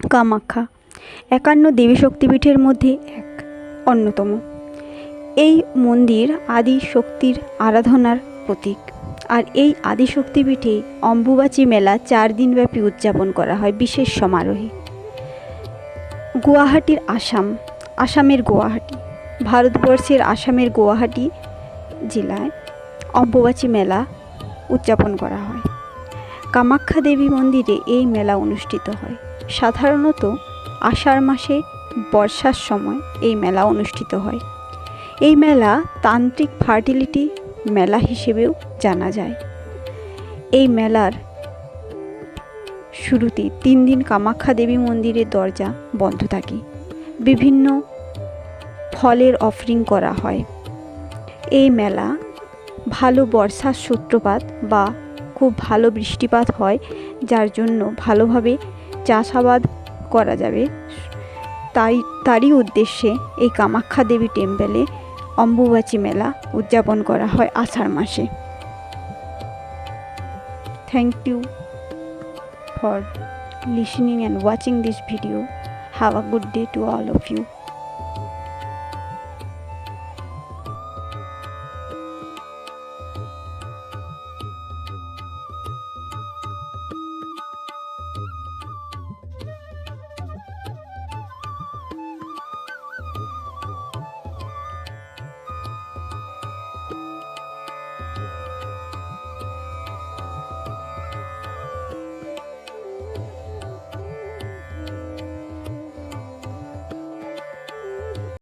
কামাখ্যা 51 দেবী শক্তিপীঠের মধ্যে এক অন্যতম। এই মন্দির আদি শক্তির আরাধনার প্রতীক। আর এই আদি শক্তিপীঠে অম্বুবাচী মেলা 4 দিনব্যাপী উদযাপন করা হয় বিশেষ সমারোহে। গুয়াহাটির আসামের গুয়াহাটি, ভারতবর্ষের আসামের গুয়াহাটি জেলায় অম্বুবাচী মেলা উদযাপন করা হয়। কামাখ্যা দেবী মন্দিরে এই মেলা অনুষ্ঠিত হয়। সাধারণত আষাঢ় মাসে বর্ষার সময় এই মেলা অনুষ্ঠিত হয়। এই মেলা তান্ত্রিক ফার্টিলিটি মেলা হিসেবেও জানা যায়। এই মেলার শুরুতে 3 দিন কামাখ্যা দেবী মন্দিরের দরজা বন্ধ থাকে। বিভিন্ন ফলের অফারিং করা হয়। এই মেলা ভালো বর্ষার সূত্রপাত বা খুব ভালো বৃষ্টিপাত হয়, যার জন্য ভালোভাবে চাষাবাদ করা যাবে, তারই উদ্দেশ্যে এই কামাখ্যা দেবী টেম্পলে অম্বুবাচী মেলা উদযাপন করা হয় আষাঢ় মাসে। Thank you for listening and watching this video. Have a good day to all of you.